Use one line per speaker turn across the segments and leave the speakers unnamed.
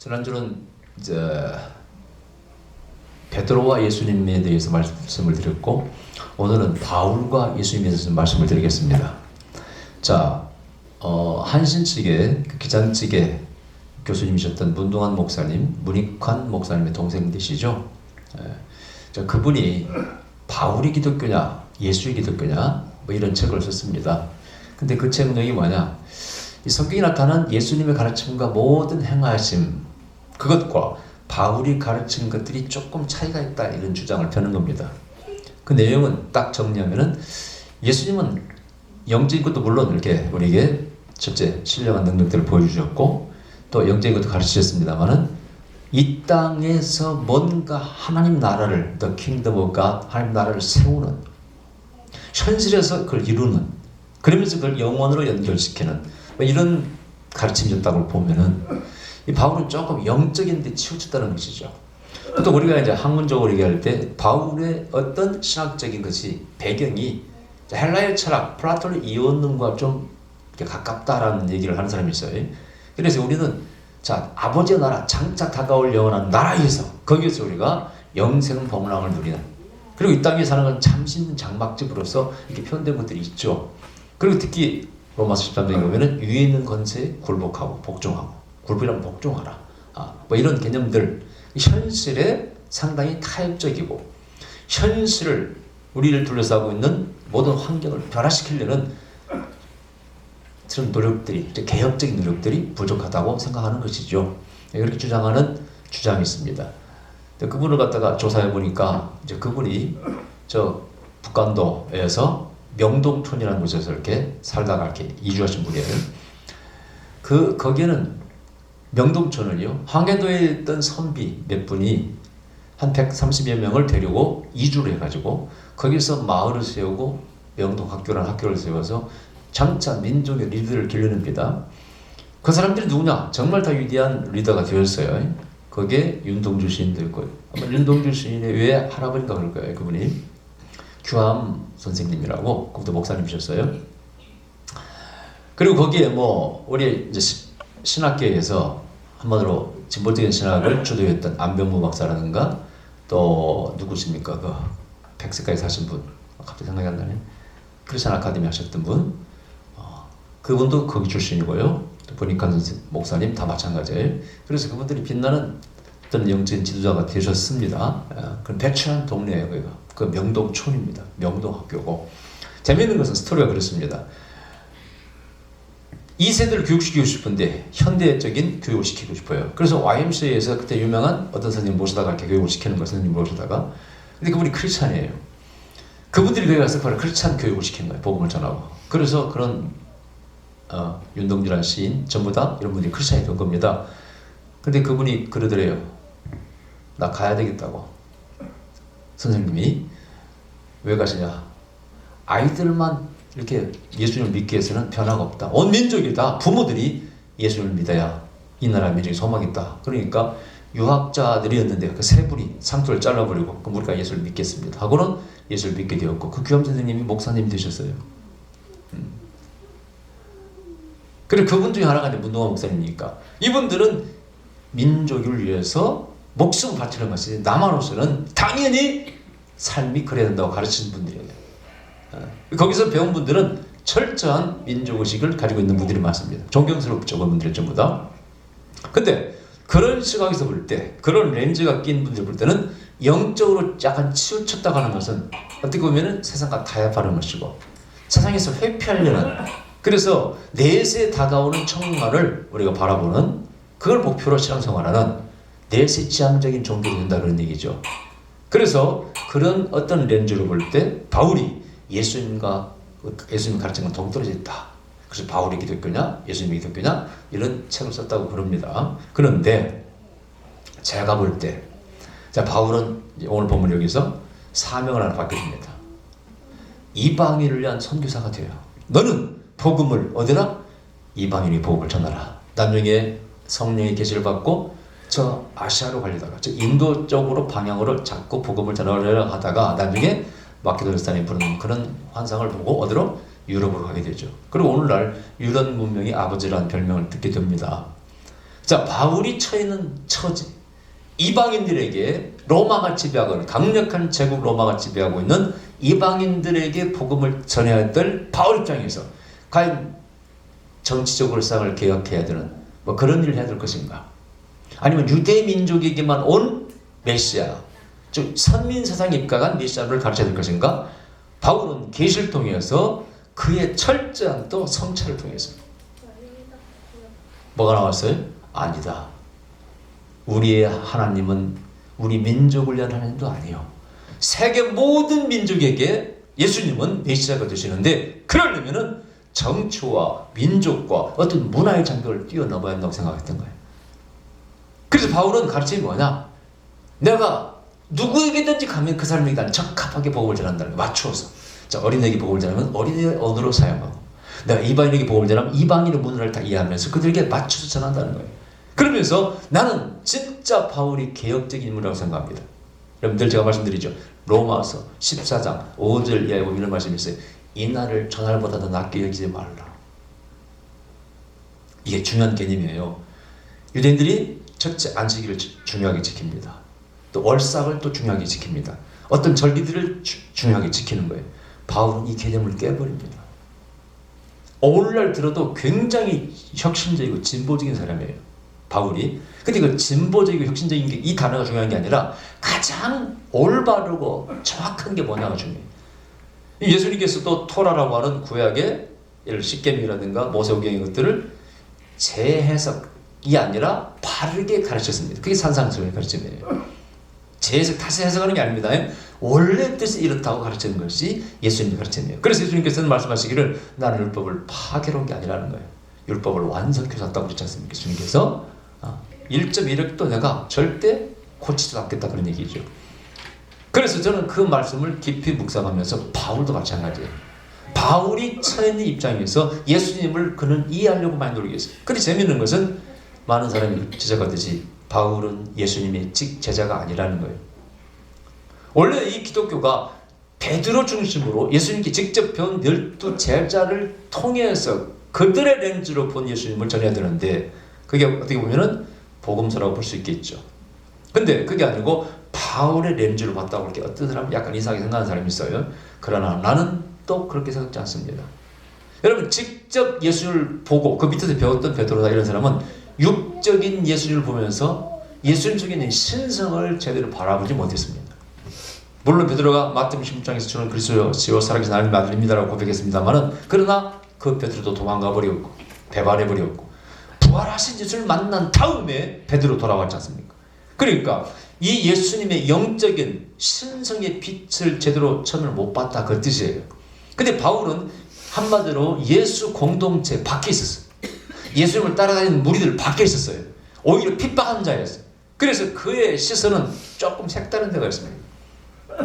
지난주는 이제 베드로와 예수님에 대해서 말씀을 드렸고, 오늘은 바울과 예수님에 대해서 말씀을 드리겠습니다. 자, 한신 측의 기장측의 교수님이셨던 문동환 목사님, 문익환 목사님의 동생 되시죠. 자, 그분이 바울이 기독교냐 예수의 기독교냐 뭐 이런 책을 썼습니다. 근데 그 책 내용이 뭐냐, 이 성경에 나타난 예수님의 가르침과 모든 행하심, 그것과 바울이 가르친 것들이 조금 차이가 있다, 이런 주장을 펴는 겁니다. 그 내용은 딱 정리하면은, 예수님은 영적인 것도 물론 이렇게 우리에게 첫째 신령한 능력들을 보여주셨고 또 영적인 것도 가르치셨습니다만은, 이 땅에서 뭔가 하나님 나라를, The Kingdom of God, 하나님 나라를 세우는, 현실에서 그걸 이루는, 그러면서 그걸 영원으로 연결시키는 뭐 이런 가르침이었다고 보면은, 이 바울은 조금 영적인 데 치우쳤다는 것이죠. 또 우리가 이제 학문적으로 얘기할 때 바울의 어떤 신학적인 것이 배경이 헬라의 철학, 플라톤의 이원론과 좀 가깝다라는 얘기를 하는 사람이 있어요. 그래서 우리는 자, 아버지의 나라, 장차 다가올 영원한 나라에서, 거기에서 우리가 영생 복락을 누리는, 그리고 이 땅에 사는 건 잠시 있는 장막집으로서 이렇게 표현된 것들이 있죠. 그리고 특히 로마서 13장에 보면은 위에 있는 권세에 굴복하고 복종하고, 굴복이란 복종하라, 뭐 이런 개념들, 현실에 상당히 타협적이고 현실을, 우리를 둘러싸고 있는 모든 환경을 변화시키려는 그런 노력들이, 개혁적인 노력들이 부족하다고 생각하는 것이죠. 이렇게 주장하는 주장이 있습니다. 그분을 갖다가 조사해 보니까 이제 그분이 저 북간도에서 명동촌이라는 곳에서 이렇게 살다가 이렇게 이주하신 분이에요. 거기에는 명동촌을요, 황해도에 있던 선비 몇 분이 한 130여 명을 데리고 이주를 해가지고 거기서 마을을 세우고 명동학교라는 학교를 세워서 장차 민족의 리더를 길러냅니다. 그 사람들이 누구냐? 정말 다 위대한 리더가 되었어요. 거기에 윤동주 시인도 있고, 아마 윤동주 시인의 외 할아버지인가 그럴 거예요. 그분이 규암 선생님이라고, 그것도 목사님이셨어요. 그리고 거기에 뭐 우리 이제 신학계에서 한마디로 진보적인 신학을 주도했던 안병무 박사라든가, 또 누구십니까? 그 백색까지 사신 분, 갑자기 생각이 안 나네. 크리스천 아카데미 하셨던 분, 그분도 거기 출신이고요. 또 보니칸 목사님 다 마찬가지예요. 그래서 그분들이 빛나는 어떤 영적인 지도자가 되셨습니다. 그럼 배추한 동네예요. 거기가. 그 명동촌입니다. 명동학교고. 재미있는 것은 스토리가 그렇습니다. 2세대를 교육시키고 싶은데 현대적인 교육을 시키고 싶어요. 그래서 YMCA에서 그때 유명한 어떤 선생님 모시다가 이렇게 교육을 시키는 거예요. 선생님 모시다가. 근데 그분이 크리스찬이에요. 그분들이 거기 가서 바로 크리스찬 교육을 시키는 거예요. 복음을 전하고. 그래서 그런 윤동주라는 시인 전부 다 이런 분들이 크리스찬이 된 겁니다. 근데 그분이 그러더래요. 나 가야 되겠다고. 선생님이 왜 가시냐? 아이들만 이렇게 예수님을 믿게 해서는 변화가 없다. 온 민족이 다 부모들이 예수님을 믿어야 이 나라 민족이 소망이 있다. 그러니까 유학자들이었는데 그 세 분이 상투를 잘라버리고, 그럼 우리가 예수를 믿겠습니다 하고는 예수를 믿게 되었고, 그 규암 선생님이 목사님이 되셨어요. 그리고 그분 중에 하나가 이제 문동환 목사님이니까, 이분들은 민족을 위해서 목숨을 바치는 것이 남한으로서는 당연히 삶이 그래야 된다고 가르치는 분들이에요. 거기서 배운 분들은 철저한 민족의식을 가지고 있는 분들이 많습니다. 존경스럽죠, 그분들이 전부 다. 근데 그런 시각에서 볼 때, 그런 렌즈가 낀 분들 볼 때는 영적으로 약간 치우쳤다고 하는 것은 어떻게 보면 세상과 타협하는 것이고, 세상에서 회피하려는, 그래서 내세 다가오는 청년을 우리가 바라보는, 그걸 목표로 신앙생활하는 내세 지향적인 종교가 된다, 그런 얘기죠. 그래서 그런 어떤 렌즈로 볼 때 바울이 예수님과 예수님 가르침과 동떨어져 있다. 그래서 바울이 기독교냐 예수님이 기독교냐 이런 책을 썼다고 그럽니다. 그런데 제가 볼 때, 자, 바울은 오늘 본문 여기서 사명을 하나 받게 됩니다. 이방인을 위한 선교사가 돼요. 너는 복음을 어디나? 이방인이 복음을 전하라. 나중에 성령의 계시를 받고 저 아시아로 가려다가, 저 인도 쪽으로 방향으로 자꾸 복음을 전하려고 하다가 나중에 마케도니아에 부르는 그런 환상을 보고 어디로? 유럽으로 가게 되죠. 그리고 오늘날 유럽 문명의 아버지라는 별명을 듣게 됩니다. 자, 바울이 처해 있는 처지, 이방인들에게 로마가 지배하고 강력한 제국 로마가 지배하고 있는 이방인들에게 복음을 전해야 될 바울 입장에서 과연 정치적으로 세상을 개혁해야 되는 뭐 그런 일을 해야 될 것인가? 아니면 유대 민족에게만 온 메시아, 즉 선민 세상에 입각한 메시아를 가르쳐야 될 것인가? 바울은 계시를 통해서 그의 철저한 또 성찰을 통해서 뭐가 나왔어요? 아니다. 우리의 하나님은 우리 민족을 위한 하나님도 아니에요. 세계 모든 민족에게 예수님은 메시아가 되시는데 그러려면은 정치와 민족과 어떤 문화의 장벽을 뛰어넘어야 한다고 생각했던 거예요. 그래서 바울은 가르침이 뭐냐? 내가 누구에게든지 가면 그 사람에게 적합하게 복음을 전한다는 거예요. 맞추어서. 자, 어린애에게 복음을 전하면 어린이의 언어로 사용하고, 내가 이방인에게 복음을 전하면 이방인의 문화를 다 이해하면서 그들에게 맞춰서 전한다는 거예요. 그러면서 나는 진짜 바울이 개혁적인 인물이라고 생각합니다. 여러분들 제가 말씀드리죠. 로마서 14장 5절 이하에 보면 이런 말씀이 있어요. 이날을 저날보다 더 낮게 여기지 말라. 이게 중요한 개념이에요. 유대인들이 첫째 안식일을 중요하게 지킵니다. 또 월삭을 또 중요하게 지킵니다. 어떤 절기들을 중요하게 지키는 거예요. 바울은 이 개념을 깨버립니다. 오늘날 들어도 굉장히 혁신적이고 진보적인 사람이에요, 바울이. 근데 그 진보적이고 혁신적인 게 이 단어가 중요한 게 아니라 가장 올바르고 정확한 게 뭐냐가 중요해요. 예수님께서도 토라라고 하는 구약의 예를 십계명이라든가 모세오경 이런 것들을 재해석이 아니라 바르게 가르쳤습니다. 그게 산상수훈의 가르침이에요. 재해석, 다시 해석하는 게 아닙니다. 원래 뜻이 이렇다고 가르치는 것이 예수님의 가르침이에요. 그래서 예수님께서는 말씀하시기를 나는 율법을 파괴로운 게 아니라는 거예요. 율법을 완성케 줬다고 그랬지 않습니까? 예수님께서 1.1획도 내가 절대 고치지 않겠다 그런 얘기죠. 그래서 저는 그 말씀을 깊이 묵상하면서 바울도 마찬가지예요. 바울이 처해 있는 입장에서 예수님을 그는 이해하려고 많이 노력했어요. 그런데 재미있는 것은 많은 사람이 지적하듯이 바울은 예수님의 제자가 아니라는 거예요. 원래 이 기독교가 베드로 중심으로 예수님께 직접 배운 12 제자를 통해서 그들의 렌즈로 본 예수님을 전해야 되는데 그게 어떻게 보면은 복음서라고 볼 수 있겠죠. 근데 그게 아니고 바울의 렌즈로 봤다고 그렇게 어떤 사람은 약간 이상하게 생각하는 사람이 있어요. 그러나 나는 또 그렇게 생각지 않습니다. 여러분 직접 예수를 보고 그 밑에서 배웠던 베드로나 이런 사람은 육적인 예수님을 보면서 예수님 속에 있는 신성을 제대로 바라보지 못했습니다. 물론 베드로가 마태복음 16장에서 주는 그리스도시요 살아계신 하나님의 아들입니다라고 고백했습니다만은 그러나 그 베드로도 도망가 버렸고 배반해 버렸고 부활하신 예수를 만난 다음에 베드로 돌아왔지 않습니까? 그러니까 이 예수님의 영적인 신성의 빛을 제대로 처음에 못 봤다 그 뜻이에요. 근데 바울은 한마디로 예수 공동체 밖에 있었어요. 예수님을 따라다니는 무리들 밖에 있었어요. 오히려 핍박한 자였어요. 그래서 그의 시선은 조금 색다른 데가 있습니다.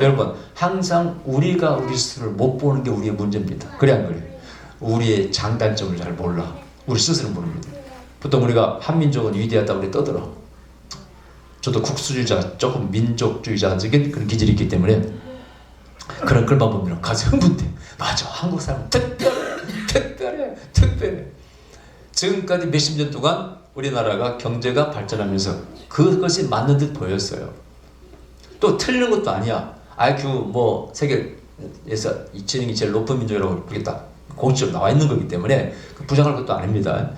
여러분 항상 우리가 우리 스스로를 못 보는 게 우리의 문제입니다. 그래 안 그래요? 우리의 장단점을 잘 몰라. 우리 스스로 모릅니다. 보통 우리가 한민족은 위대하다고 우리 떠들어. 저도 국수주의자, 조금 민족주의자적인 그런 기질이 있기 때문에 그런 글만 보면 가슴 흥분돼. 맞아, 한국 사람은 특별해. 지금까지 몇십 년 동안 우리나라가 경제가 발전하면서 그것이 맞는 듯 보였어요. 또 틀린 것도 아니야. IQ 뭐 세계에서 지능이 제일 높은 민족이라고 그게 딱 공식적으로 나와 있는 거기 때문에 부정할 것도 아닙니다.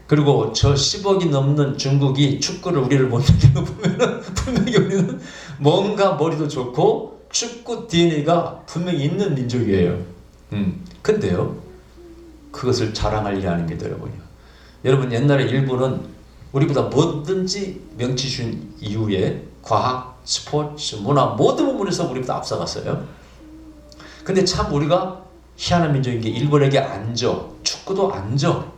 그리고 저 10억이 넘는 중국이 축구를 우리를 못 이기는 거 보면은 분명히 우리는 뭔가 머리도 좋고 축구 DNA가 분명히 있는 민족이에요. 근데요, 그것을 자랑할 일이 아닙니다, 여러분요. 여러분 옛날에 일본은 우리보다 뭐든지 명치 준 이후에 과학, 스포츠, 문화 모든 부분에서 우리보다 앞서갔어요. 근데 참 우리가 희한한 민족인 게 일본에게 안 져. 축구도 안 져.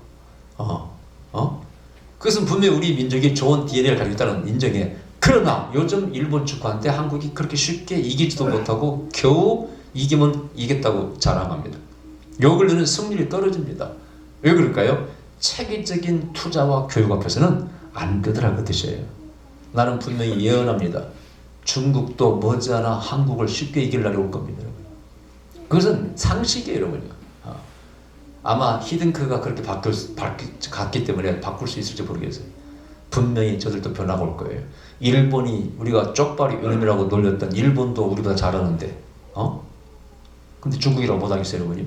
그것은 분명히 우리 민족이 좋은 DNA를 가지고 있다는 인정해. 그러나 요즘 일본 축구한테 한국이 그렇게 쉽게 이기지도 못하고 겨우 이기면 이겼다고 자랑합니다. 요 근래는 승률이 떨어집니다. 왜 그럴까요? 체계적인 투자와 교육 앞에서는 안 되더라 그 뜻이에요. 나는 분명히 예언합니다. 중국도 머지않아 한국을 쉽게 이길 날이 올 겁니다. 그것은 상식이에요, 여러분요. 아마 히든크가 그렇게 갔기 때문에 바꿀 수 있을지 모르겠어요. 분명히 저들도 변화가 올 거예요. 일본이 우리가 쪽발이 이놈이라고 놀렸던 일본도 우리보다 잘하는데 근데 중국이라고 못하겠어요, 여러분이?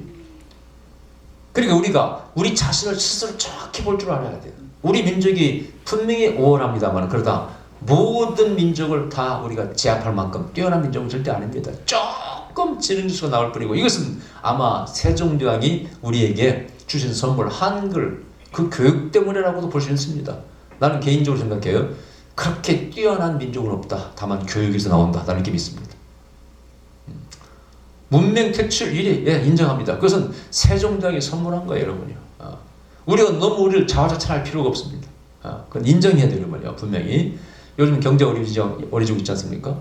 그러니까 우리가 우리 자신을 스스로 정확히 볼 줄 알아야 돼요. 우리 민족이 분명히 우월합니다만 그러다 모든 민족을 다 우리가 제압할 만큼 뛰어난 민족은 절대 아닙니다. 조금 지능지수가 나올 뿐이고 이것은 아마 세종대왕이 우리에게 주신 선물 한글 그 교육 때문이라고도 볼 수 있습니다. 나는 개인적으로 생각해요. 그렇게 뛰어난 민족은 없다. 다만 교육에서 나온다. 나는 이렇게 믿습니다. 문명 퇴출 1위 인정합니다. 그것은 세종대왕이 선물한 거예요, 여러분요. 우리가 너무 우리를 자화자찬할 필요가 없습니다. 그건 인정해야 되는 거예요, 분명히. 요즘 경제 어려지고 있지 않습니까?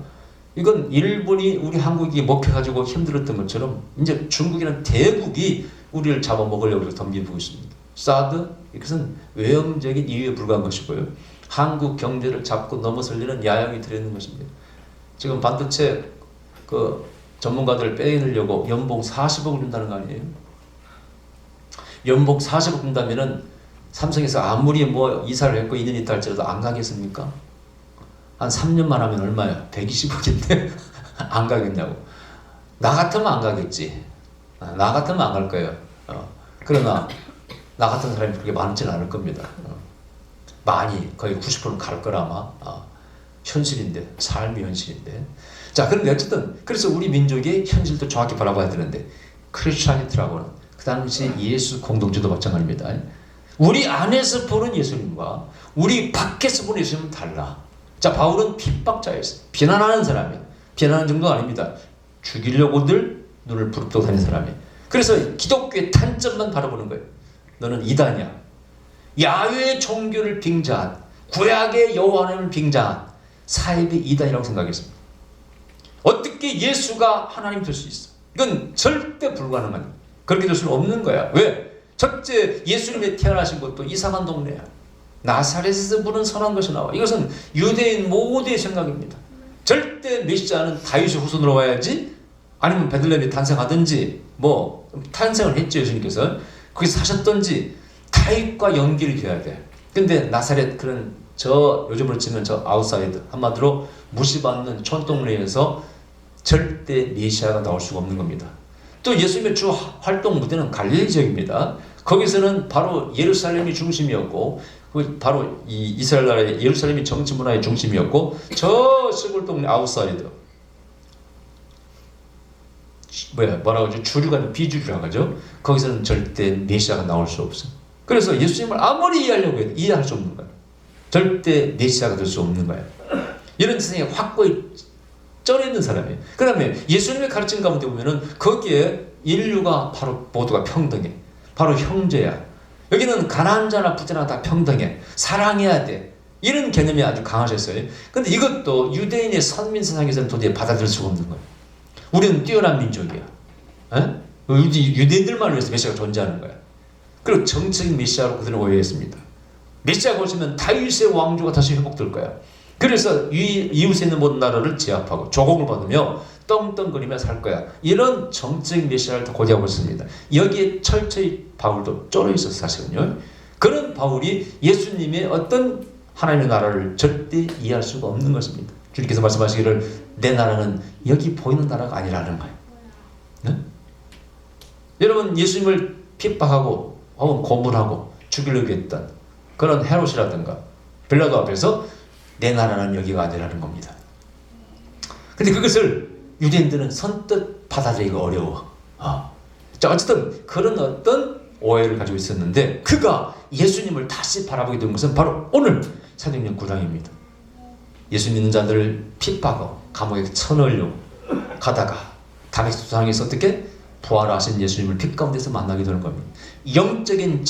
이건 일본이 우리 한국이 먹혀가지고 힘들었던 것처럼 이제 중국이라는 대국이 우리를 잡아먹으려고 덤비고 있습니다. 사드 이것은 외형적인 이유에 불과한 것이고요. 한국 경제를 잡고 넘어설리는 야영이 들어있는 것입니다. 지금 반도체 전문가들 빼내려고 연봉 40억을 준다는 거 아니에요? 연봉 40억 준다면은 삼성에서 아무리 이사를 했고 2년 있다 할지라도 안 가겠습니까? 한 3년만 하면 얼마야? 120억인데 안 가겠냐고. 나 같으면 안 가겠지. 나 같으면 안 갈 거예요. 그러나 나 같은 사람이 그렇게 많지는 않을 겁니다. 많이 거의 90%는 갈 거라 아마. 현실인데, 삶이 현실인데. 자, 그런데 어쨌든 그래서 우리 민족의 현실도 정확히 바라봐야 되는데 크리스찬이트라고는 그 당시 예수 공동체도 마찬가지입니다. 우리 안에서 보는 예수님과 우리 밖에서 보는 예수님은 달라. 자, 바울은 핍박자였어요. 비난하는 사람이에요. 비난하는 정도가 아닙니다. 죽이려고들 눈을 부릅뜨고 다니는 사람이에요. 그래서 기독교의 단점만 바라보는 거예요. 너는 이단이야. 야훼의 종교를 빙자한, 구약의 여호와 하나님을 빙자한 사입의 이단이라고 생각했습니다. 어떻게 예수가 하나님 될 수 있어? 이건 절대 불가능한, 그렇게 될 수는 없는 거야. 왜? 첫째, 예수님이 태어나신 것도 이상한 동네야. 나사렛에서 부른 선한 것이 나와. 이것은 유대인 모두의 생각입니다. 절대 메시아는 다윗의 후손으로 와야지, 아니면 베들레헴에 탄생하든지, 탄생을 했죠, 예수님께서. 거기서 사셨던지, 다윗과 연결이 돼야 돼. 근데 나사렛, 요즘으로 치면 아웃사이드, 한마디로 무시받는 촌동네에서 절대 메시아가 나올 수가 없는 겁니다. 또 예수님의 주 활동 무대는 갈릴리 지역입니다. 거기서는 바로 예루살렘이 중심이었고, 바로 이 이스라엘 나라의 예루살렘이 정치 문화의 중심이었고, 저 시골 동네 아웃사이드, 뭐라고 하죠? 주류가 아니라 비주류라고 하죠. 거기서는 절대 메시아가 나올 수 없어. 그래서 예수님을 아무리 이해하려고 해도 이해할 수 없는 거야. 절대 메시아가 될 수 없는 거야. 이런 세상에 확고히 쩔어있는 사람이에요. 그 다음에 예수님의 가르침 가운데 보면은 거기에 인류가 바로 모두가 평등해. 바로 형제야. 여기는 가난한 자나 부자나 다 평등해. 사랑해야 돼. 이런 개념이 아주 강하셨어요. 근데 이것도 유대인의 선민 세상에서는 도저히 받아들일 수가 없는 거예요. 우리는 뛰어난 민족이야. 유대인들만 위해서 메시아가 존재하는 거야. 그리고 정치적인 메시아로 그들은 오해했습니다. 메시아가 오시면 다윗의 왕조가 다시 회복될 거야. 그래서 이웃에 있는 모든 나라를 제압하고 조공을 받으며 떵떵거리며 살 거야. 이런 정치적 메시아를 다 고대하고 있습니다. 여기에 철저히 바울도 쫄아 있었어, 사실은요. 그런 바울이 예수님의 어떤 하나님의 나라를 절대 이해할 수가 없는 것입니다. 주님께서 말씀하시기를 내 나라는 여기 보이는 나라가 아니라는 거예요. 네? 여러분, 예수님을 핍박하고 혹은 고문하고 죽이려고 했던 그런 헤롯이라든가 빌라도 앞에서 내 나라는 여기가 아니라는 겁니다. 근데 그것을 유대인들은 선뜻 받아들이기가 어려워. 자, 어쨌든 그런 어떤 오해를 가지고 있었는데 그가 예수님을 다시 바라보게 된 것은 바로 오늘 사도행전 9장입니다. 예수 믿는 자들을 핍박하고 감옥에 쳐넣으려고 가다가 다메섹에서 어떻게 부활하신 예수님을 빛 가운데서 만나게 되는 겁니다. 영적인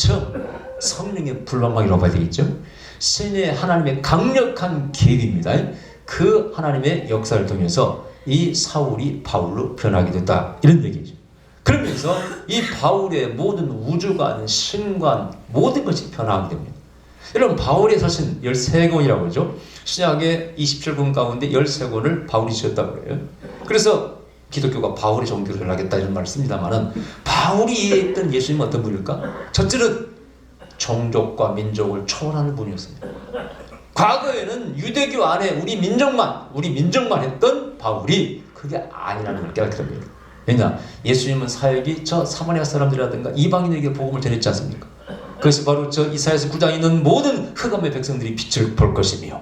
성령의 불방망이라고 봐야 되겠죠. 신의 하나님의 강력한 계획입니다. 그 하나님의 역사를 통해서 이 사울이 바울로 변하게 됐다, 이런 얘기죠. 그러면서 이 바울의 모든 우주관, 신관, 모든 것이 변하게 됩니다. 여러분, 바울의 서신 13권이라고 그러죠. 신약의 27권 가운데 13권을 바울이 지었다고 그래요. 그래서 기독교가 바울의 종교를 전하겠다 이런 말을 씁니다만은, 바울이 이해했던 예수님은 어떤 분일까? 첫째는 종족과 민족을 초월하는 분이었습니다. 과거에는 유대교 안에 우리 민족만 했던 바울이 그게 아니라는 걸 깨닫게 됩니다. 왜냐? 예수님은 사역이 저 사마리아 사람들이라든가 이방인에게 복음을 전했지 않습니까? 그것이 바로 저 이사야서 9장에 있는 모든 흑암의 백성들이 빛을 볼 것이며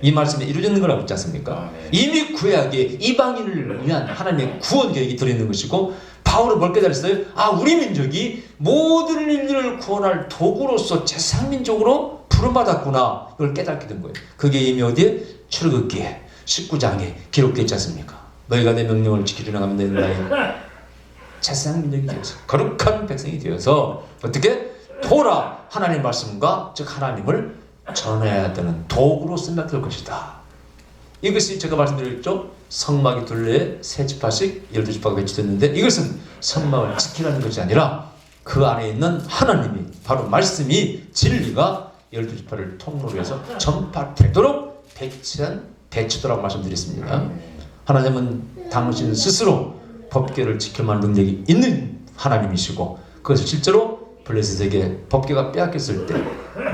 이 말씀이 이루어지는 거라고 했지 않습니까? 이미 구약에 이방인을 위한 하나님의 구원 계획이 들어있는 것이고 바울은 뭘 깨달았어요? 우리 민족이 모든 인류를 구원할 도구로서 제사민족으로 부름받았구나. 이걸 깨닫게 된 거예요. 그게 이미 어디에? 출애굽기에 19장에 기록되어 있지 않습니까? 너희가 내 명령을 지키려 하면 너희는 나의 제사민족이 되어서 거룩한 백성이 되어서 어떻게? 토라 하나님의 말씀과 즉 하나님을 전해야 되는 도구로 쓰임받을 것이다. 이것이 제가 말씀드렸죠. 성막이 둘레에 세 지파씩 12지파가 배치됐는데 이것은 성막을 지키라는 것이 아니라 그 안에 있는 하나님이 바로 말씀이 진리가 12지파를 통로로 해서 전파되도록 배치한 배치도라고 말씀드렸습니다. 하나님은 당신 스스로 법궤를 지킬 만한 능력이 있는 하나님이시고 그것을 실제로 블레셋에게 법궤가 빼앗겼을 때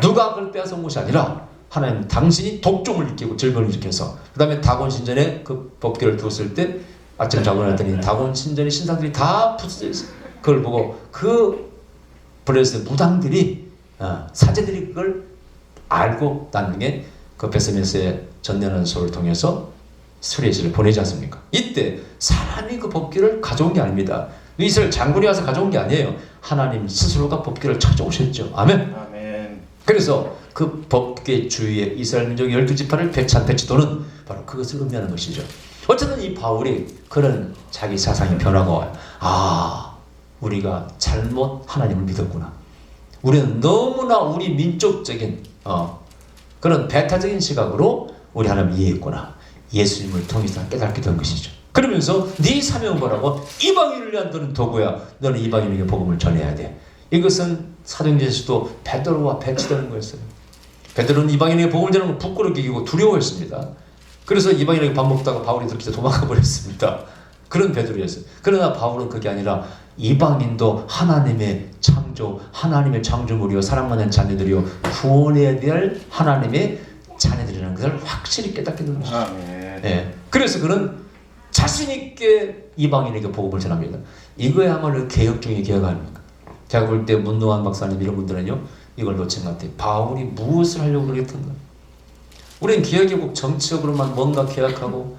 누가 그걸 빼앗은 것이 아니라 하나님 당신이 독종을 일으키고 질병을 일으켜서 그 다음에 다곤 신전에 그 법궤를 두었을 때 아침 자고 일어났더니 다곤 신전의 신상들이 다 부서져 있어요. 그걸 보고 그 블레셋 무당들이 사제들이 그걸 알고 나중에 그 베스메스의 전년원소를 통해서 수레시를 보내지 않습니까? 이때 사람이 그 법궤를 가져온 게 아닙니다. 이스라엘 장군이 와서 가져온 게 아니에요. 하나님 스스로가 법궤를 찾아오셨죠. 아멘.
아멘.
그래서 그 법궤 주위에 이스라엘 민족 12지파를 배치한 배치도는 바로 그것을 의미하는 것이죠. 어쨌든 이 바울이 그런 자기 사상의 변화가 와요. 우리가 잘못 하나님을 믿었구나. 우리는 너무나 우리 민족적인 그런 배타적인 시각으로 우리 하나님을 이해했구나. 예수님을 통해서 깨닫게 된 것이죠. 그러면서 네 사명은 뭐라고? 이방인을 위한 너는 도구야. 너는 이방인에게 복음을 전해야 돼. 이것은 사도행전에서도 베드로와 배치되는 거였어요. 베드로는 이방인에게 복음을 전하는 걸 부끄럽게 여기고 두려워했습니다. 그래서 이방인에게 밥 먹다가 바울이 들키자 도망가 버렸습니다. 그런 베드로였어요. 그러나 바울은 그게 아니라 이방인도 하나님의 창조, 하나님의 창조물이요 사랑받는 자녀들이요 구원해야 될 하나님의 자녀들이라는 것을 확실히 깨닫게 된 것이죠. 네. 그래서 그는 자신 있게 이방인에게 복음을 전합니다. 이거야말로 개혁 중의 개혁 아닙니까? 제가 볼 때 문노한 박사님 이런 분들은요 이걸 놓친 것 같아요. 바울이 무엇을 하려고 그랬던가? 우리는 개혁이 꼭 정치적으로만 뭔가 개혁하고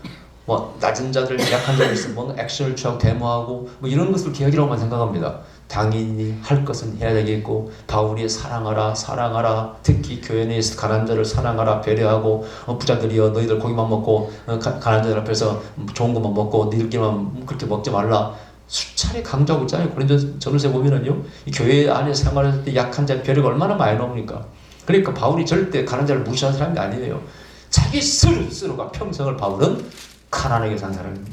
낮은 자들, 약한 자들 있으면 뭔가 액션을 취하고 데모하고 이런 것을 개혁이라고만 생각합니다. 당연히 할 것은 해야 되겠고 바울이 사랑하라 특히 교회 내에서 가난한 자를 사랑하라 배려하고 부자들이여 너희들 고기만 먹고 가난한 자들 앞에서 좋은 것만 먹고 너희들끼리만 그렇게 먹지 말라 수차례 강조하고 있잖아요. 고린도 전후세 보면은요 이 교회 안에 생활할 때 약한 자의 배려가 얼마나 많이 나옵니까? 그러니까 바울이 절대 가난한 자를 무시하는 사람이 아니에요. 자기 스스로가 평생을 바울은 가난하게 산 사람입니다.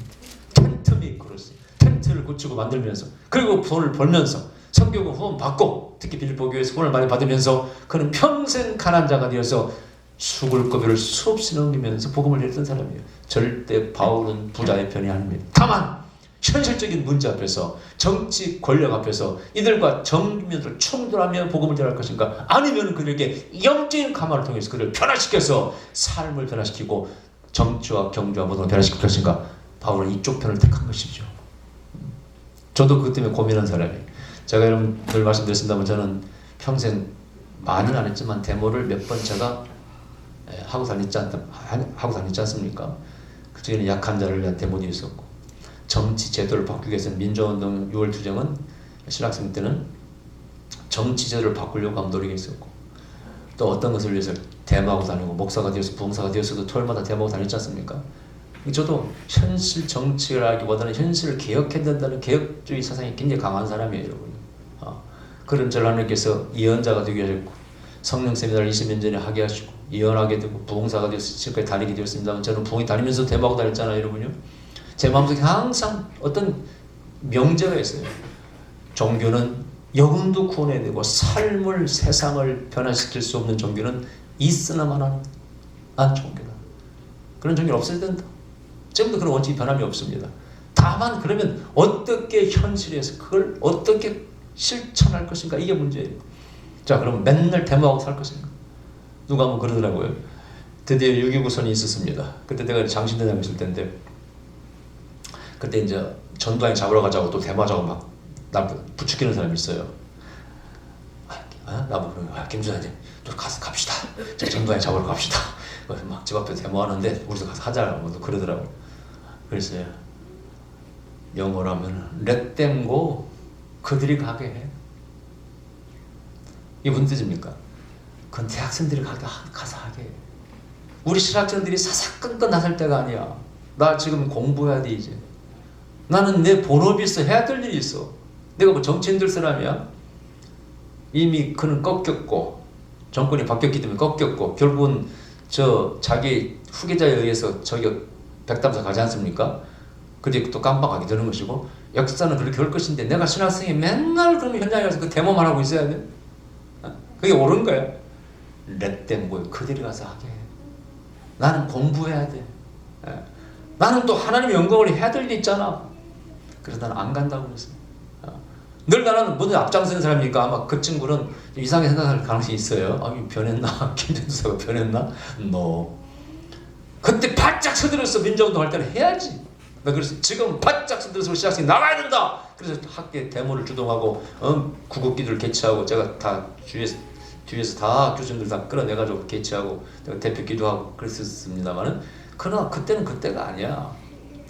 텐트 메이커로서 텐트를 고치고 만들면서 그리고 돈을 벌면서 성경을 후원 받고 특히 빌립보 교회에서 후원을 많이 받으면서 그는 평생 가난한 자가 되어서 수굴고비를 수없이 넘기면서 복음을 했던 사람이에요. 절대 바울은 부자의 편이 아닙니다. 다만 현실적인 문제 앞에서 정치 권력 앞에서 이들과 정민들 충돌하며 복음을 전할 것인가 아니면 그들에게 영적인 감화를 통해서 그를 변화시켜서 삶을 변화시키고 정치와 경제와 모든 걸 변화시킬 것인가 바울은 이쪽 편을 택한 것이죠. 저도 그것 때문에 고민한 사람이에요. 제가 여러분 늘 말씀드렸습니다만 저는 평생 많이는 안 했지만 데모를 몇 번 제가 하고 다녔지 않습니까? 그 중에는 약한 자를 위한 데모도 있었고 정치 제도를 바꾸기 위해서 민주화운동 6월 투쟁은 신학생 때는 정치 제도를 바꾸려고 하면 노력이 있었고 또 어떤 것을 위해서 데모하고 다니고 목사가 되어서 부흥사가 되어서도 토요일마다 데모하고 다녔지 않습니까? 저도 현실 정치라기보다는 현실을 개혁해야 된다는 개혁주의 사상이 굉장히 강한 사람이에요, 여러분. 그런 저를 하나님께서 예언자가 되게 하셨고 성령 세미나를 20년 전에 하게 하시고 예언하게 되고 부흥사가 되어서 지금까지 다니게 되었습니다만 저는 부흥이 다니면서 데모하고 다녔잖아요, 여러분요. 제 마음속에 항상 어떤 명제가 있어요. 종교는 영혼도 구원해야 되고 삶을 세상을 변화시킬 수 없는 종교는 있으나만 하는 종교다. 그런 종교는 없어야 된다. 지금도 그런 원칙이 변함이 없습니다. 다만 그러면 어떻게 현실에서 그걸 어떻게 실천할 것인가 이게 문제예요. 자 그럼 맨날 데모하고 살 것인가? 누가 한번 그러더라고요. 드디어 6.29선이 있었습니다. 그때 내가 장신대장에 있을 때인데, 그때 이제 전두환 잡으러 가자고 또 대마자고 막 날 부추기는 사람이 있어요. 나보고 김준환님 또 가서 갑시다. 저 전두환 잡으러 갑시다. 그래서 막 집 앞에 데모하는데 우리도 가서 하자고 그러더라고. 그랬어요. 영어로 하면 let them go. 그들이 가게 해. 이게 무슨 뜻입니까? 그건 대학생들이 가서 하게 해. 우리 실학생들이 사사건건 나설 때가 아니야. 나 지금 공부해야 돼 이제. 나는 내 본업이 있어. 해야 될 일이 있어. 내가 뭐 정치인 될 사람이야? 이미 그는 꺾였고 정권이 바뀌었기 때문에 꺾였고 결국은 저 자기 후계자에 의해서 저기 백담사 가지 않습니까? 근데 또 깜빡하게 되는 것이고 역사는 그렇게 올 것인데 내가 신학생이 맨날 그러면 현장에 가서 그 데모만 하고 있어야 돼? 그게 옳은 거야. let them go. 그들이 가서 하게 해. 나는 공부해야 돼. 나는 또 하나님의 영광을 해야 될 일 있잖아. 그래서 나는 안 간다고 그랬어. 늘 나는 모든 앞장서는 사람이니까 아마 그 친구는 이상하게 생각할 가능성이 있어요. 변했나? 김전수사가 변했나? No. 그때 바짝 서들어서 민주운동 할 때는 해야지. 그래서 지금 바짝 서들어서 시작생이 나가야 된다. 그래서 학계 데모를 주동하고 구급기들 개최하고 제가 다 뒤에서 다 교수님들 다 끌어내가지고 개최하고 제가 대표 기도하고 그랬었습니다만은 그러나 그때는 그때가 아니야.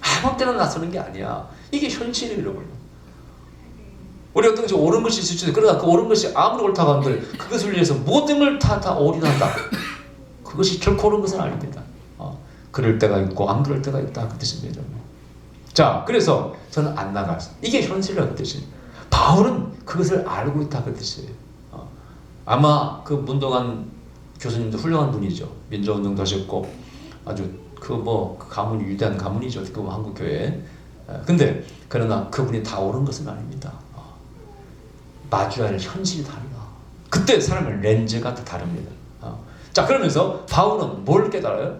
아무 때나 나서는 게 아니야. 이게 현실이 여러분. 우리 어떤 것이 옳은 것이 있을 수 있어요. 그러나 그 옳은 것이 아무리 옳다고 한들 그것을 위해서 모든 걸 다 올인한다. 그것이 결코 옳은 것은 아닙니다. 그럴 때가 있고 안 그럴 때가 있다. 그 뜻입니다. 자, 그래서 저는 안 나갔어. 이게 현실이라는 뜻이에요. 바울은 그것을 알고 있다. 그 뜻이에요. 아마 그 문동환 교수님도 훌륭한 분이죠. 민주운동도 하셨고 아주 그 가문이 위대한 가문이죠. 그 한국교회. 근데 그러나 그분이 다 옳은 것은 아닙니다. 마주해야 할 현실이 다르다. 그때 사람의 렌즈가 다 다릅니다. 자, 그러면서 바울은 뭘 깨달아요?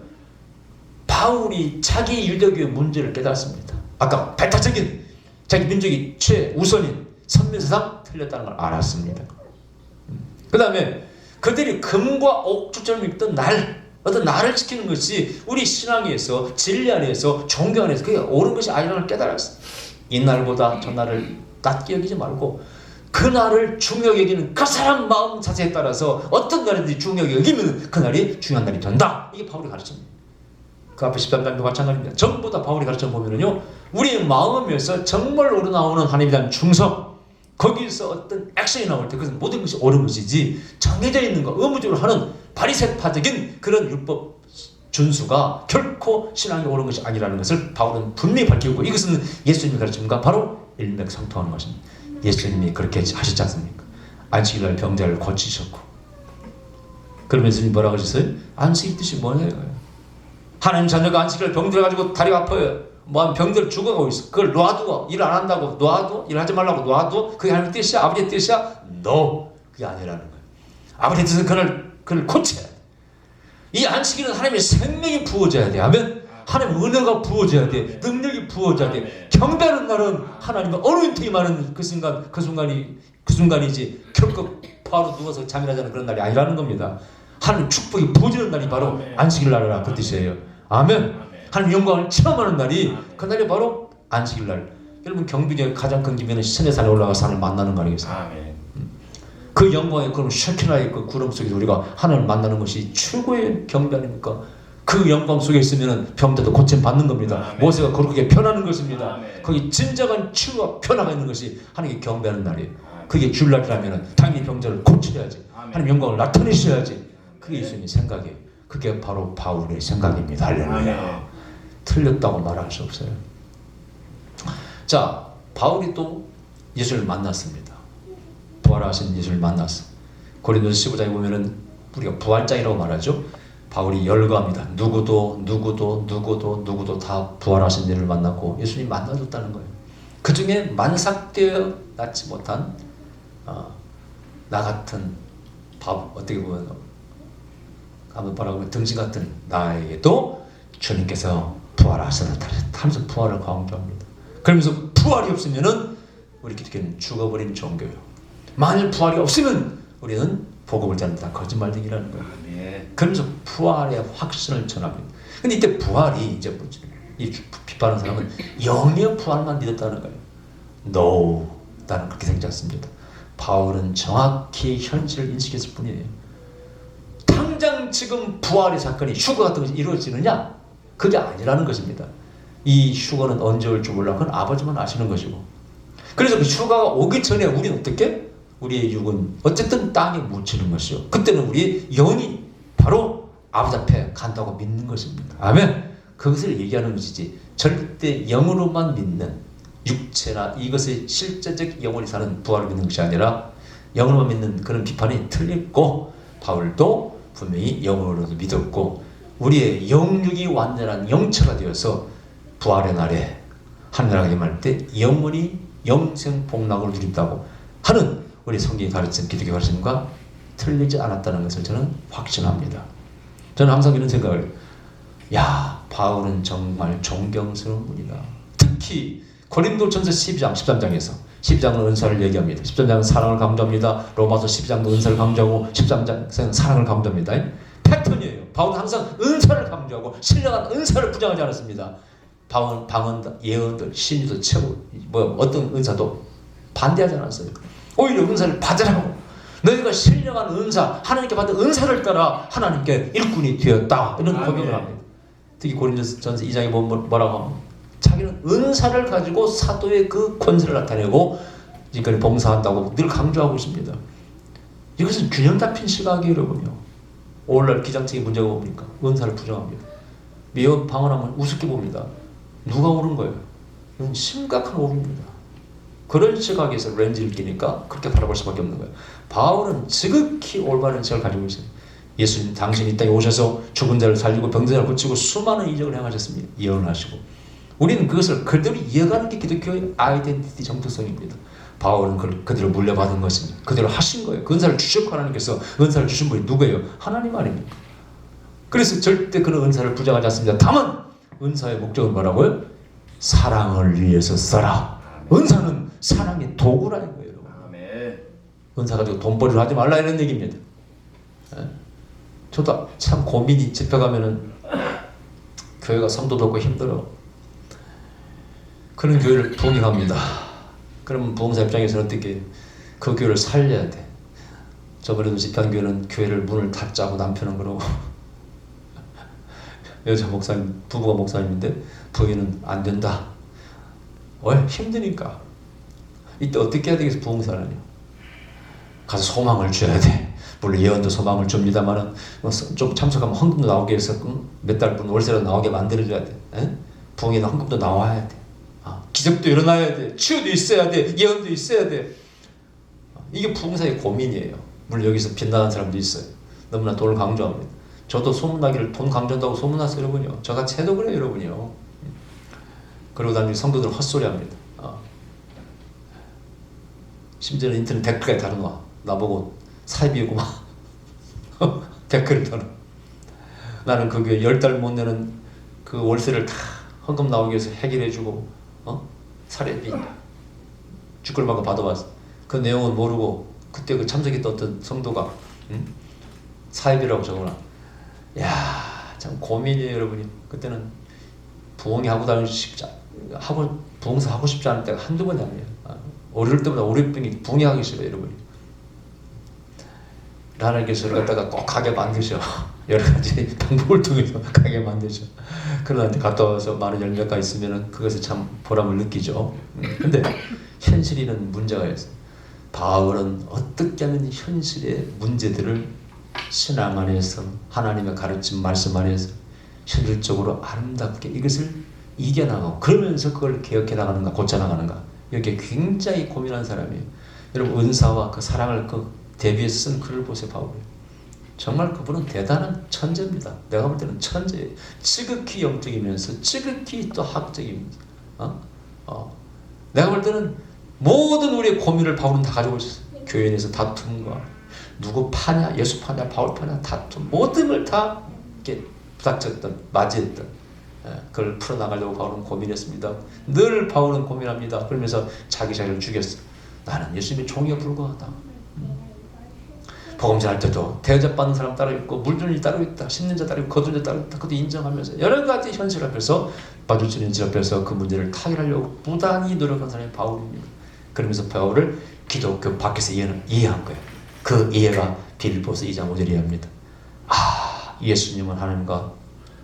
바울이 자기 유대교의 문제를 깨달았습니다. 아까 배타적인 자기 민족이 최우선인 선민세상 틀렸다는 걸 알았습니다. 그 다음에 그들이 금과 옥주처럼 입던 어떤 나를 지키는 것이 우리 신앙에서 진리 안에서 종교 안에서 그게 옳은 것이 아니라는 걸 깨달았어요. 이 날보다 저 날을 낮게 여기지 말고 그 날을 중요하게 여기는 그 사람 마음 자세에 따라서 어떤 날인지 중요하게 여기면 그 날이 중요한 날이 된다. 이게 바울이 가르칩니다. 그 앞에 13장도 마찬가지입니다. 전부 다 바울이 가르쳐 보면은요, 우리의 마음에서 정말 우러나오는 하나님에 대한 충성, 거기서 어떤 액션이 나올 때 그것은 모든 것이 옳은 것이지 정해져 있는 거 의무적으로 하는 바리새파적인 그런 율법 준수가 결코 신앙이 옳은 것이 아니라는 것을 바울은 분명히 밝히고, 이것은 예수님이 가르침과 바로 일맥상통하는 것입니다. 예수님이 그렇게 하셨지 않습니까? 안식일날 병자를 고치셨고, 그러면서 뭐라고 하셨어요? 안식일 뜻이 뭐예요? 하나님 자녀가 안식일날 병들어가지고 다리가 아파요. 병들 죽어가고 있어. 그걸 놔두고 일 안 한다고 놔두고 일하지 말라고 놔두고 그게 하나님의 뜻이야? 아버지의 뜻이야? No. 그게 아니라는 거예요. 아버지의 뜻은 그를 고쳐야 돼. 이 안식일은 하나님의 생명이 부어져야 돼. 하면 하나님의 은혜가 부어져야 돼. 능력이 부어져야 돼. 경배하는 날은 하나님의 어느인팅이 많은 그 순간이지 결코 바로 누워서 잠이나 자는 그런 날이 아니라는 겁니다. 하나님 축복이 부어지는 날이 바로 안식일 날이라 그 뜻이에요. 아멘. 하나님 영광을 체험하는 날이 그 날이 바로 안식일 날. 여러분 경비의 가장 큰 기면은 시내산에 올라가서 하나님 만나는 거 아니겠어요? 그 영광의 그런 쉐키나의 그 구름 속에서 우리가 하나님을 만나는 것이 최고의 경배 아닙니까? 그 영광 속에 있으면 병자도 고침 받는 겁니다. 모세가 그렇게 변하는 것입니다. 거기 진정한 치유와 변화가 있는 것이 하나님께 경배하는 날이에요. 그게 주일날이라면 당연히 병자를 고치셔야지. 하나님 영광을 나타내셔야지. 그게 예수님의 생각이에요. 그게 바로 바울의 생각입니다. 할렐루야. 틀렸다고 말할 수 없어요. 자, 바울이 또 예수를 만났습니다. 부활하신 예수를 만났어. 고린도서 15장에 보면은 우리가 부활장이라고 말하죠. 바울이 열거합니다. 누구도 다 부활하신 예수를 만났고 예수님 만나줬다는 거예요. 그 중에 만삭되어 낳지 못한 나 같은 어떻게 보면 한번 바라보면 등신 같은 나에게도 주님께서 부활하셨다 하면서 부활을 강조합니다. 그러면서 부활이 없으면은 우리 기독교는 죽어버린 종교예요. 만일 부활이 없으면 우리는 복음을 전하는 다 거짓말쟁이라는 거예요. 그러면서 부활의 확신을 전합니다. 근데 이때 부활이 이제 뭐지? 이 비판하는 사람은 영의 부활만 믿었다는 거예요. No, 나는 그렇게 생각지 않습니다. 바울은 정확히 현실을 인식했을 뿐이에요. 당장 지금 부활의 사건이 휴거 같은 것이 이루어지느냐? 그게 아니라는 것입니다. 이 휴거는 언제 올지 몰라. 그건 아버지만 아시는 것이고. 그래서 그 휴가가 오기 전에 우리는 어떻게? 우리의 육은 어쨌든 땅에 묻히는 것이요. 그때는 우리의 영이 바로 아버지 앞에 간다고 믿는 것입니다. 아멘. 그것을 얘기하는 것이지 절대 영으로만 믿는 육체나 이것의 실제적 영혼이 사는 부활을 믿는 것이 아니라 영으로만 믿는 그런 비판이 틀렸고 바울도 분명히 영으로도 믿었고 우리의 영육이 완전한 영체가 되어서 부활의 날에 하늘나라에 임할 때 영원히 영생 복락을 누린다고 하는 우리 성경이 가르친 기독교 가르침과 틀리지 않았다는 것을 저는 확신합니다. 저는 항상 이런 생각을 야 바울은 정말 존경스러운 분이다. 특히 고린도전서 12장 13장에서 12장은 은사를 얘기합니다. 13장은 사랑을 강조합니다. 로마서 12장도 은사를 강조하고 13장은 사랑을 강조합니다. 패턴이에요. 바울은 항상 은사를 강조하고 신령한 은사를 부정하지 않았습니다. 바울은 방언, 예언들, 신유도, 최고 어떤 은사도 반대하지 않았어요. 오히려 은사를 받으라고 너희가 신령한 은사 하나님께 받은 은사를 따라 하나님께 일꾼이 되었다 이런 고백을 합니다. 특히 고린도전서 2장에 보면 뭐라고 하면 자기는 은사를 가지고 사도의 그 권세를 나타내고 지금까지 봉사한다고 늘 강조하고 있습니다. 이것은 균형 잡힌 시각이에요, 여러분요. 오늘날 기장적인 문제가 뭡니까? 은사를 부정합니다. 미어 방언하면 우습게 봅니다. 누가 옳은 거예요? 이건 심각한 오류입니다. 그런 시각에서 렌즈를 끼니까 그렇게 바라볼 수밖에 없는 거예요. 바울은 지극히 올바른 시각을 가지고 있어요. 예수님 당신이 이 땅에 오셔서 죽은 자를 살리고 병든 자를 고치고 수많은 이적을 행하셨습니다. 예언하시고 우리는 그것을 그대로 이어가는 게 기독교의 아이덴티티 정체성입니다. 바울은 그대로 물려받은 것입니다. 그대로 하신 거예요. 그 은사를 주셨고 하나님께서 은사를 주신 분이 누구예요? 하나님 아닙니까? 그래서 절대 그런 은사를 부정하지 않습니다. 다만 은사의 목적은 뭐라고요? 사랑을 위해서 써라. 은사는 사랑의 도구라는 거예요. 은사 가지고 돈벌이를 하지 말라 이런 얘기입니다. 저도 참 고민이 집회가면은 교회가 성도도 없고 힘들어. 그런 교회를 부흥합니다. 그러면 부흥사 입장에서는 어떻게 그 교회를 살려야 돼. 저번에도 집회한 교회는 교회를 문을 닫자고 남편은 그러고 여자 목사님, 부부가 목사님인데 부인은 안 된다. 왜? 힘드니까. 이때 어떻게 해야 되겠어? 부흥사는요. 가서 소망을 줘야 돼. 물론 예언도 소망을 줍니다만은 좀 참석하면 헌금도 나오게 해서 몇 달분 월세라도 나오게 만들어줘야 돼. 에? 부흥에는 헌금도 나와야 돼. 기적도 일어나야 돼. 치유도 있어야 돼. 예언도 있어야 돼. 이게 부흥사의 고민이에요. 물론 여기서 빗나간 사람도 있어요. 너무나 돈을 강조합니다. 저도 소문나기를 돈 강조한다고 소문났어요, 여러분요. 저같이 해도 그래요, 여러분요. 그러고 나중에 성도들 헛소리합니다. 심지어는 인터넷 댓글까지 달아놔. 나보고 사이비구만. 댓글을 달아. 나는 그 교회 10달 못 내는 그 월세를 다 헌금 나오기 위해서 해결해주고 사례비 쭈끌만큼 받아왔어. 그 내용은 모르고 그때 그 참석했던 어떤 성도가 사입이라고 적어놔. 야, 참 고민이에요, 여러분이. 그때는 부흥이 하고 다니기 쉽지 하고 부흥사 하고 싶지 않을 때가 한두 번이 아니에요. 어릴 때보다 오랫동안 부흥하기 싫어요, 여러분이. 하나님께서 저를 갖다가 꼭 가게 만드셔. 여러 가지 방법을 통해서 가게 만드셔. 그러나 이제 갔다 와서 많은 열매가 있으면은 그것에 참 보람을 느끼죠. 근데 현실에는 문제가 있어요. 바울은 어떻게 하면 현실의 문제들을 신앙 안에서 하나님의 가르침 말씀 안에서 현실적으로 아름답게 이것을 이겨나가고 그러면서 그걸 개혁해 나가는가 고쳐 나가는가 이렇게 굉장히 고민한 사람이에요. 여러분 은사와 그 사랑을 그 대비해서 쓴 글을 보세요. 바울이 정말 그분은 대단한 천재입니다. 내가 볼 때는 천재예요. 지극히 영적이면서 지극히 또 학적입니다. 내가 볼 때는 모든 우리의 고민을 바울은 다 가지고 있었어요. 교회 내에서 다툼과 누구 파냐, 예수 파냐, 바울 파냐, 다툼 모든 걸 다 이렇게 부닥쳤던, 맞이했던 그걸 풀어나가려고 바울은 고민했습니다. 늘 바울은 고민합니다. 그러면서 자기 자리를 죽였어. 나는 예수님의 종이에 불과하다. 복음 전할 때도 대접받는 사람 따로 있고 물주는 자 따로 있다, 심는 자 따로 있고 거두는 자 따로 있다. 그것도 인정하면서 여러 가지 현실 앞에서 마주치는 질 앞에서 그 문제를 타결하려고 무단히 노력한 사람이 바울입니다. 그러면서 바울을 기독교 밖에서 이해한 거예요. 그 이해가 빌립보서 2장 5절 이해합니다. 예수님은 하나님과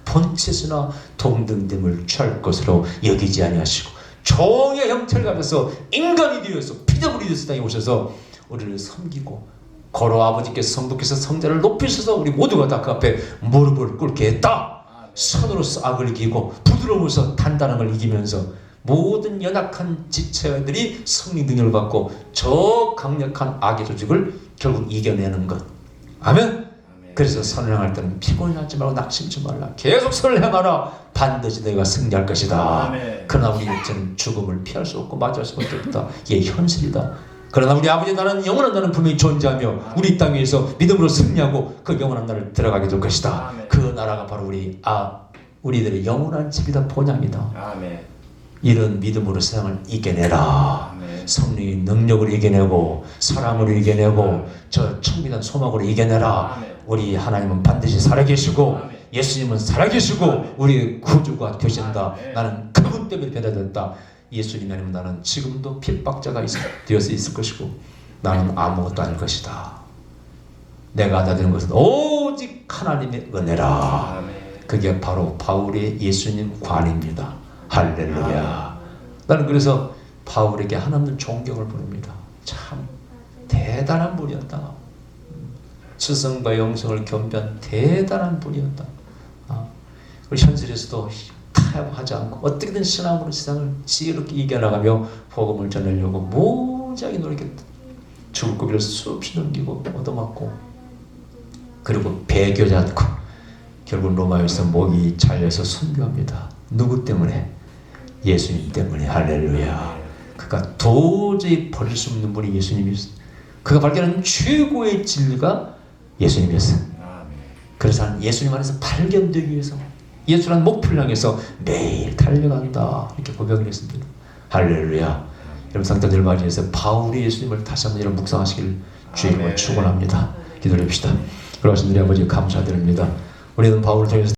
본체스나 동등됨을 취할 것으로 여기지 아니하시고 종의 형태를 가져서 인간이 되어서 피조물이 되어서 땅에 오셔서 우리를 섬기고 고로 아버지께서 성부께서 성자를 높이셔서 우리 모두가 다 그 앞에 무릎을 꿇게 했다. 손으로서 악을 이기고 부드러워서 단단함을 이기면서 모든 연약한 지체들이 성령 능력을 받고 저 강력한 악의 조직을 결국 이겨내는 것. 아멘. 그래서 선을 할 때는 피곤하지 말고 낙심치 말라. 계속 선을 행하라. 반드시 내가 승리할 것이다. 아멘. 그러나 우리 육체는 죽음을 피할 수 없고 맞이할 수밖에 없다. 이게 현실이다. 그러나 우리 아버지 나라는 영원한 나라는 분명히 존재하며 우리 땅 위에서 믿음으로 승리하고 그 영원한 나라를 들어가게 될 것이다. 아멘. 그 나라가 바로 우리들의 영원한 집이다. 본향이다. 아멘. 이런 믿음으로 세상을 이겨내라. 아멘. 성령의 능력으로 이겨내고 사랑으로 이겨내고 아멘. 저 청비단 소망으로 이겨내라. 아멘. 우리 하나님은 반드시 살아계시고 아멘. 예수님은 살아계시고 우리 구주가 되신다. 아멘. 나는 그분 때문에 변화됐다. 예수님 아니면 나는 지금도 핍박자가 되어서 있을 것이고 나는 아무것도 아닐 것이다. 내가 받아들이는 것은 오직 하나님의 은혜라. 아멘. 그게 바로 바울의 예수님 관입니다. 할렐루야. 나는 그래서 바울에게 하나님 존경을 보냅니다. 참 대단한 분이었다. 스승과 영성을 겸비한 대단한 분이었다. 우리 현실에서도 타협하지 않고 어떻게든 신앙으로 세상을 지혜롭게 이겨나가며 복음을 전하려고 무지하게 노력했다. 죽을 고비를 수없이 넘기고 얻어맞고 그리고 배교하지 않고 결국 로마에서 목이 잘려서 순교합니다. 누구 때문에? 예수님 때문에. 할렐루야. 그가 도저히 버릴 수 없는 분이 예수님이었어요. 그가 발견한 최고의 진리가 예수님이었어요. 그래서 나는 예수님 안에서 발견되기 위해서 예수라는 목표를 향해서 매일 달려간다. 이렇게 고백을 했습니다. 할렐루야. 여러분 성도들 맞이해서 바울이 예수님을 다시 한번 이런 묵상하시길 주의 이름으로 축원합니다. 기도해 봅시다. 그러신 우리 아버지 감사드립니다. 우리는 바울을 통해서